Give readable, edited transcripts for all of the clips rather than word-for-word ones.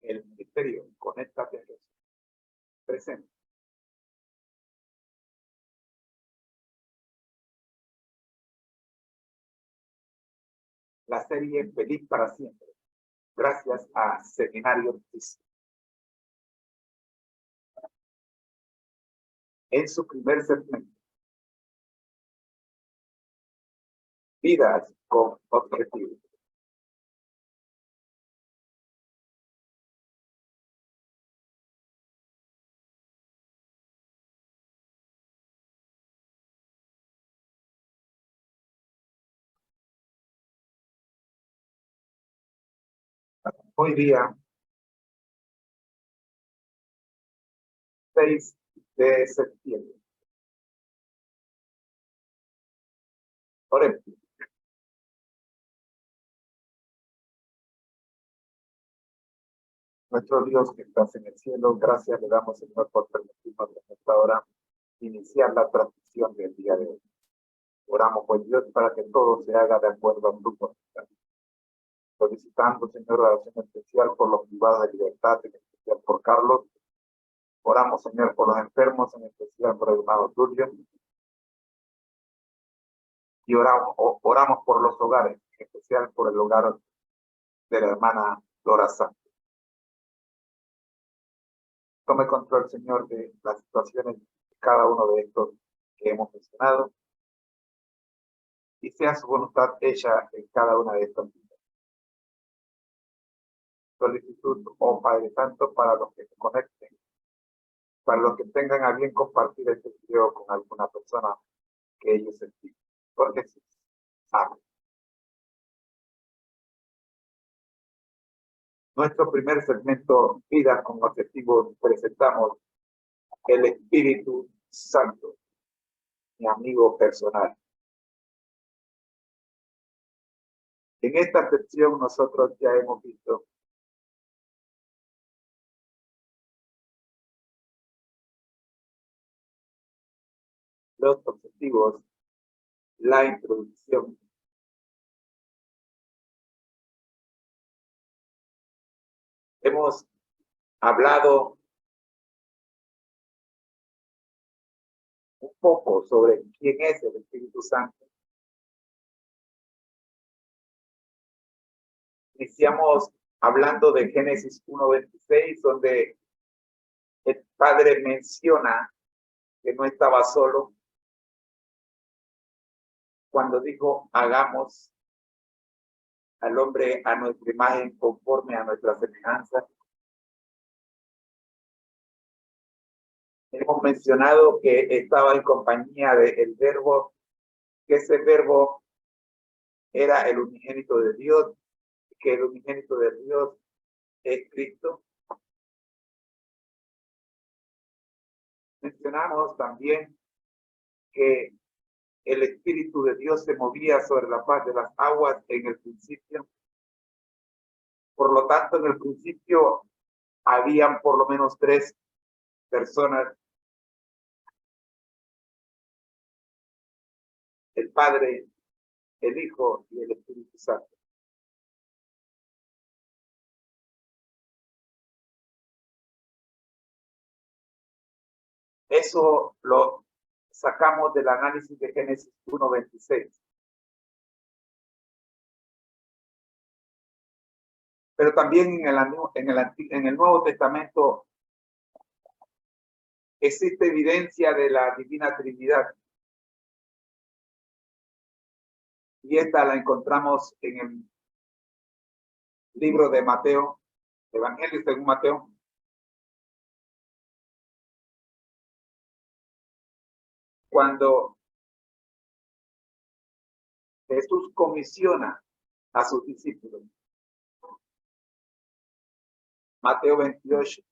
el ministerio Conéctate a Jesús presenta la serie Feliz para Siempre, gracias a Seminario Cristo. En su primer segmento, Vidas con Objetivos. Hoy día, 6 de septiembre. Oremos. Nuestro Dios que estás en el cielo, gracias le damos, Señor, por permitirnos en esta hora iniciar la transmisión del día de hoy. Oramos, pues Dios, para que todo se haga de acuerdo a tu voluntad. Solicitando, Señor, oración especial por los privados de libertad, en especial por Carlos. Oramos, Señor, por los enfermos, en especial por el hermano Tulio. Y oramos por los hogares, en especial por el hogar de la hermana Dora Santos. Tome control, Señor, de las situaciones de cada uno de estos que hemos mencionado. Y sea su voluntad ella en cada una de estas vidas. Solicitud, oh Padre Santo, para los que se conecten, para los que tengan a bien compartir este video con alguna persona que ellos estimen. Por Jesús. Amén. Nuestro primer segmento, Vida con Objetivos, presentamos el Espíritu Santo, mi amigo personal. En esta sección nosotros ya hemos visto los objetivos, la introducción. Hemos hablado un poco sobre quién es el Espíritu Santo. Iniciamos hablando de Génesis 1:26, donde el Padre menciona que no estaba solo cuando dijo, hagamos al hombre a nuestra imagen conforme a nuestra semejanza. Hemos mencionado que estaba en compañía del Verbo, que ese Verbo era el unigénito de Dios, que el unigénito de Dios es Cristo. Mencionamos también que el Espíritu de Dios se movía sobre la faz de las aguas en el principio. Por lo tanto, en el principio habían por lo menos 3 personas: el Padre, el Hijo y el Espíritu Santo. Eso lo sacamos del análisis de Génesis 1:26. Pero también en el Nuevo Testamento existe evidencia de la Divina Trinidad. Y esta la encontramos en el libro de Mateo, Evangelio según Mateo. Cuando Jesús comisiona a sus discípulos. Mateo 28,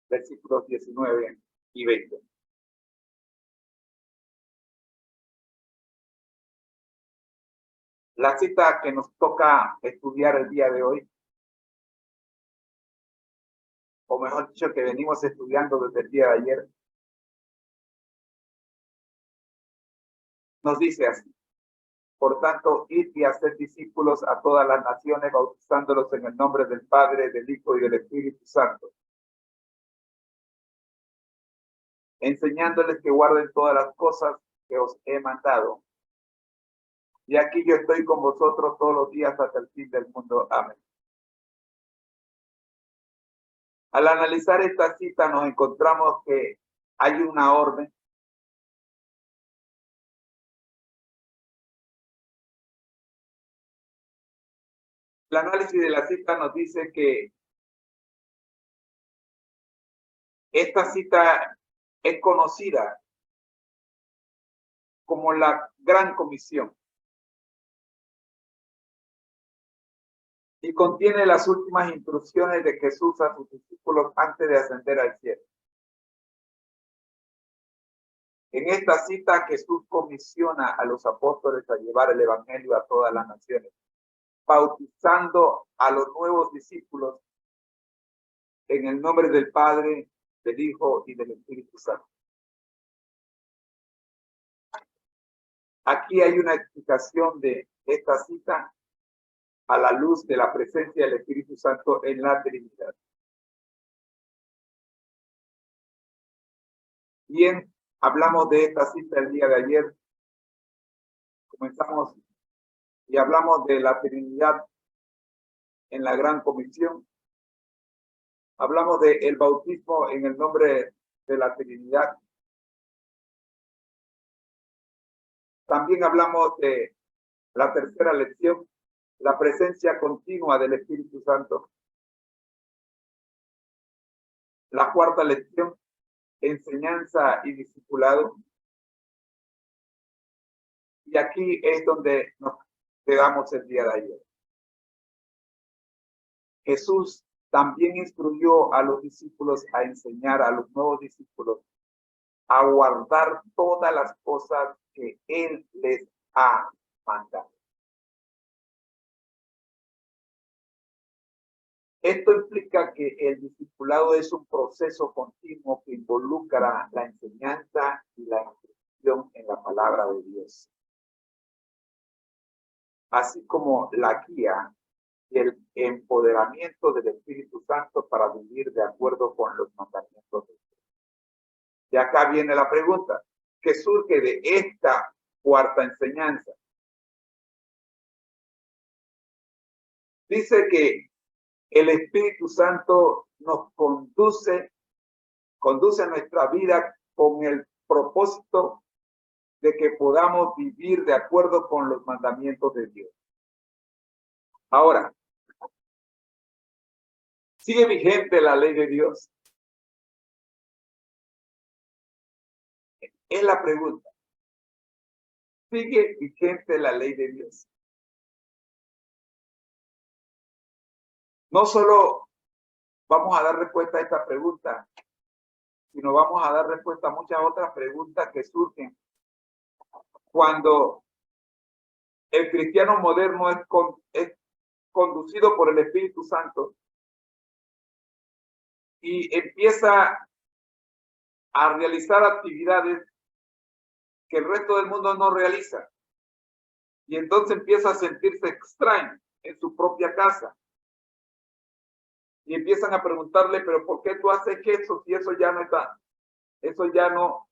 versículos 19 y 20. La cita que nos toca estudiar el día de hoy, o mejor dicho, que venimos estudiando desde el día de ayer, nos dice así: Por tanto, id y haced discípulos a todas las naciones, bautizándolos en el nombre del Padre, del Hijo y del Espíritu Santo, enseñándoles que guarden todas las cosas que os he mandado. Y aquí yo estoy con vosotros todos los días hasta el fin del mundo. Amén. Al analizar esta cita nos encontramos que hay una orden. El análisis de la cita nos dice que esta cita es conocida como la Gran Comisión y contiene las últimas instrucciones de Jesús a sus discípulos antes de ascender al cielo. En esta cita Jesús comisiona a los apóstoles a llevar el evangelio a todas las naciones, bautizando a los nuevos discípulos en el nombre del Padre, del Hijo y del Espíritu Santo. Aquí hay una explicación de esta cita a la luz de la presencia del Espíritu Santo en la Trinidad. Bien, hablamos de esta cita el día de ayer. Comenzamos y hablamos de la Trinidad en la Gran Comisión. Hablamos del bautismo en el nombre de la Trinidad. También hablamos de la tercera lección, la presencia continua del Espíritu Santo. La cuarta lección, enseñanza y discipulado. Y aquí es donde nos quedamos el día de ayer. Jesús también instruyó a los discípulos a enseñar a los nuevos discípulos a guardar todas las cosas que Él les ha mandado. Esto implica que el discipulado es un proceso continuo que involucra la enseñanza y la instrucción en la palabra de Dios, así como la guía y el empoderamiento del Espíritu Santo para vivir de acuerdo con los mandamientos de Dios. Y acá viene la pregunta, ¿qué surge de esta cuarta enseñanza? Dice que el Espíritu Santo nos conduce a nuestra vida con el propósito de que podamos vivir de acuerdo con los mandamientos de Dios. Ahora, ¿sigue vigente la ley de Dios? Es la pregunta. ¿Sigue vigente la ley de Dios? No solo vamos a dar respuesta a esta pregunta, sino vamos a dar respuesta a muchas otras preguntas que surgen cuando el cristiano moderno es conducido por el Espíritu Santo y empieza a realizar actividades que el resto del mundo no realiza. Y entonces empieza a sentirse extraño en su propia casa. Y empiezan a preguntarle, pero ¿por qué tú haces eso si eso ya no está? Eso ya no.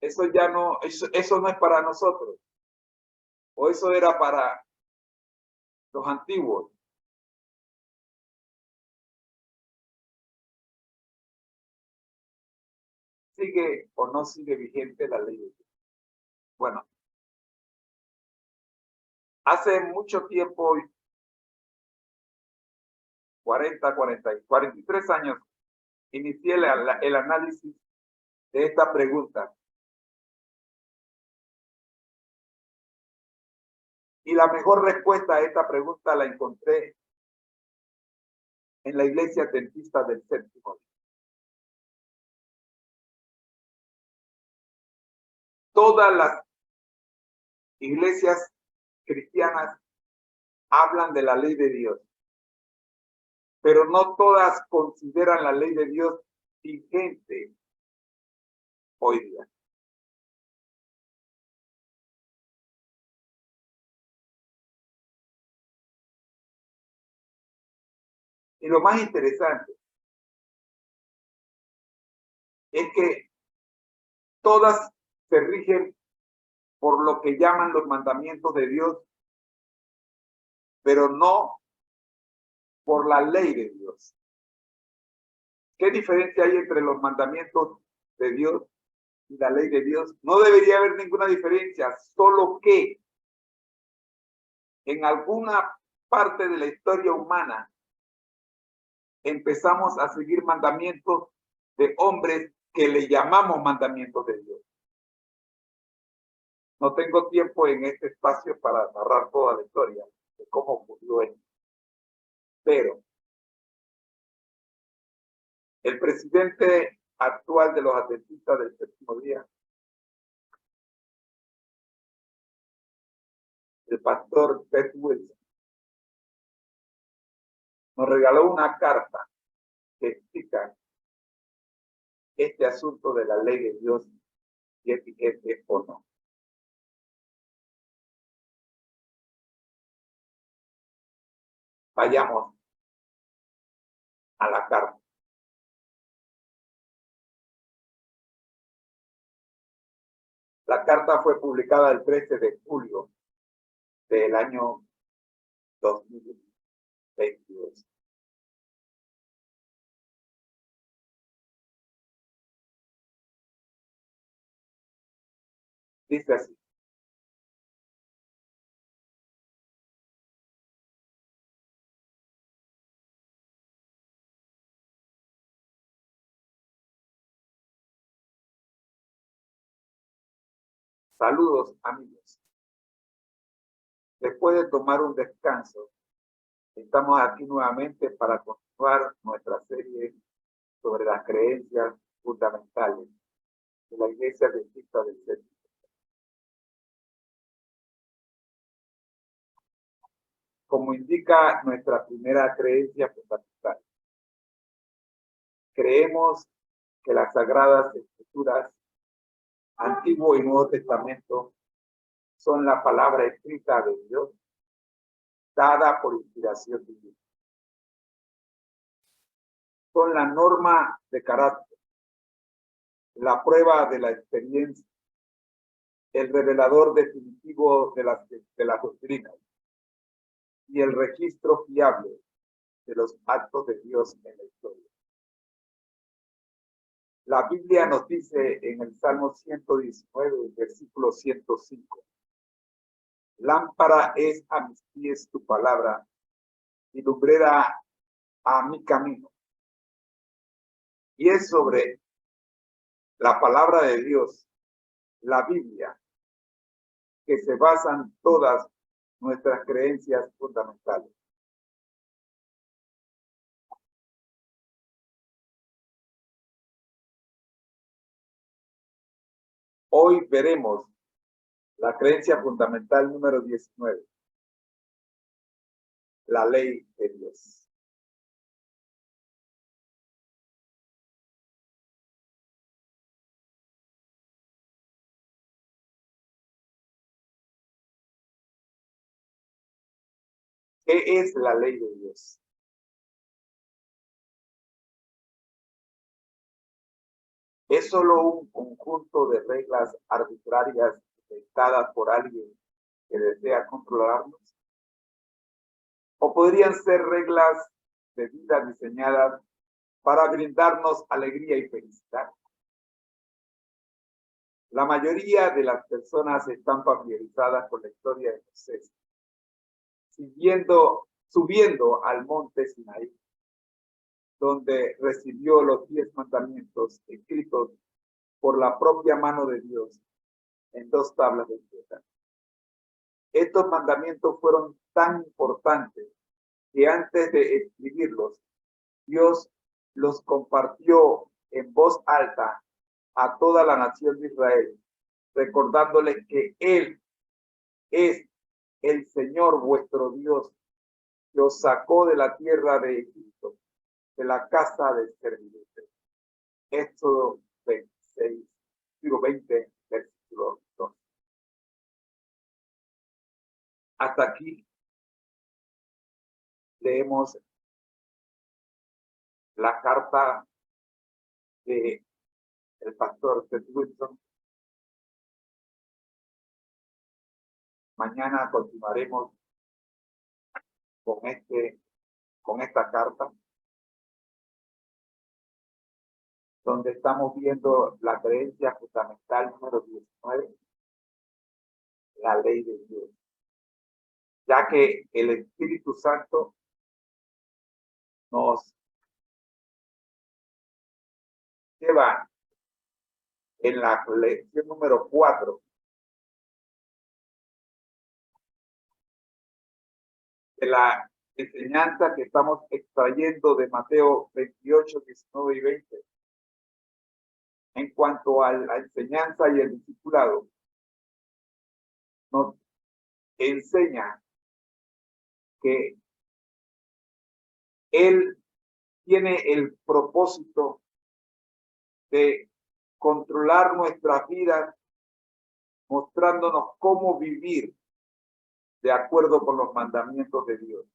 Eso ya no, eso no es para nosotros. O eso era para los antiguos. ¿Sigue o no sigue vigente la ley de Dios? Bueno, hace mucho tiempo, 43 años, inicié el análisis de esta pregunta. Y la mejor respuesta a esta pregunta la encontré en la iglesia adventista del séptimo día. Todas las iglesias cristianas hablan de la ley de Dios, pero no todas consideran la ley de Dios vigente hoy día. Y lo más interesante es que todas se rigen por lo que llaman los mandamientos de Dios, pero no por la ley de Dios. ¿Qué diferencia hay entre los mandamientos de Dios y la ley de Dios? No debería haber ninguna diferencia, solo que en alguna parte de la historia humana empezamos a seguir mandamientos de hombres que le llamamos mandamientos de Dios. No tengo tiempo en este espacio para narrar toda la historia de cómo ocurrió esto. Pero el presidente actual de los adventistas del séptimo día, el pastor Ted Wilson, nos regaló una carta que explica este asunto de la ley de Dios y etiquete o no. Vayamos a la carta. La carta fue publicada el 13 de julio del año 2022. Dice así: saludos, amigos. Después de tomar un descanso, estamos aquí nuevamente para continuar nuestra serie sobre las creencias fundamentales de la Iglesia Adventista del Séptimo. Como indica nuestra primera creencia fundamental, creemos que las Sagradas Escrituras, Antiguo y Nuevo Testamento, son la palabra escrita de Dios, dada por inspiración divina. Son la norma de carácter, la prueba de la experiencia, el revelador definitivo de las doctrinas y el registro fiable de los actos de Dios en la historia. La Biblia nos dice en el Salmo 119, versículo 105, lámpara es a mis pies tu palabra y lumbrera a mi camino. Y es sobre la palabra de Dios, la Biblia, que se basan todas nuestras creencias fundamentales. Hoy veremos la creencia fundamental número 19, la ley de Dios. ¿Qué es la ley de Dios? ¿Es solo un conjunto de reglas arbitrarias inventadas por alguien que desea controlarnos? ¿O podrían ser reglas de vida diseñadas para brindarnos alegría y felicidad? La mayoría de las personas están familiarizadas con la historia de Moisés, subiendo al monte Sinaí, donde recibió los 10 mandamientos escritos por la propia mano de Dios en 2 tablas de piedra. Estos mandamientos fueron tan importantes que antes de escribirlos, Dios los compartió en voz alta a toda la nación de Israel, recordándoles que Él es el Señor vuestro Dios, que os sacó de la tierra de Egipto, de la casa de servidumbre. Éxodo 26, capítulo 20, versículo 2. Hasta aquí leemos la carta de el pastor Ted Wilson. Mañana continuaremos con esta carta, donde estamos viendo la creencia fundamental número 19, la ley de Dios, ya que el Espíritu Santo nos lleva en la lección número 4 de la enseñanza que estamos extrayendo de Mateo 28, 19 y 20. En cuanto a la enseñanza y el discipulado, nos enseña que Él tiene el propósito de controlar nuestras vidas, mostrándonos cómo vivir de acuerdo con los mandamientos de Dios.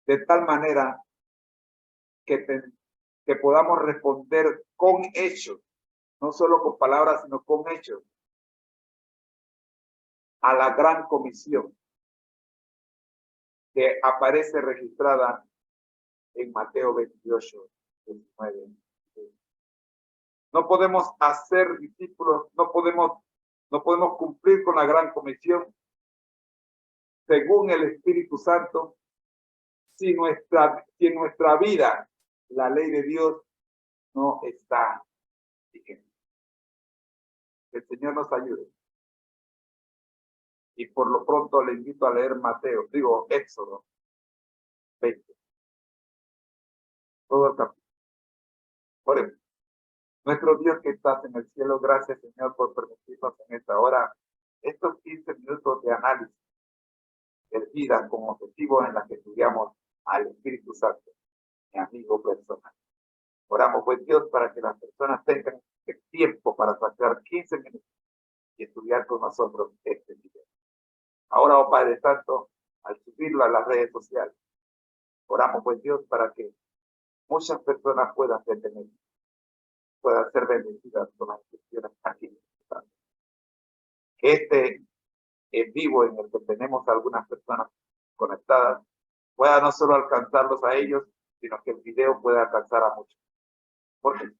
De tal manera que podamos responder con hechos, no solo con palabras, sino con hechos, a la gran comisión que aparece registrada en Mateo 28, 19. No podemos hacer discípulos, no podemos cumplir con la gran comisión según el Espíritu Santo si en nuestra vida la ley de Dios no está vigente. Que el Señor nos ayude. Y por lo pronto le invito a leer Éxodo 20. Todo el capítulo. Oremos. Nuestro Dios que estás en el cielo, gracias Señor por permitirnos en esta hora estos 15 minutos de análisis de vida con objetivo en la que estudiamos al Espíritu Santo, mi amigo personal. Oramos, pues Dios, para que las personas tengan el tiempo para sacar 15 minutos y estudiar con nosotros este video. Ahora, oh Padre Santo, al subirlo a las redes sociales, oramos, pues Dios, para que muchas personas puedan detener, puedan ser bendecidas con las instrucciones aquí. Que este en vivo en el que tenemos algunas personas conectadas pueda no solo alcanzarlos a ellos, sino que el video pueda alcanzar a muchos. Porque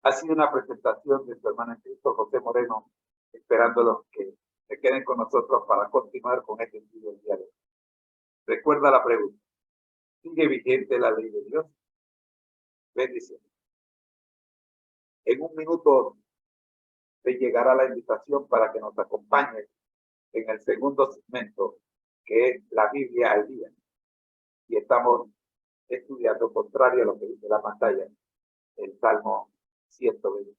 ha sido una presentación de su hermano en Cristo, José Moreno, esperándolos que se queden con nosotros para continuar con este video el día de hoy. Recuerda la pregunta: ¿sigue vigente la ley de Dios? Bendición. En un minuto te llegará la invitación para que nos acompañes en el segundo segmento, que es la Biblia al día. Y estamos estudiando, contrario a lo que dice la pantalla, el Salmo 120.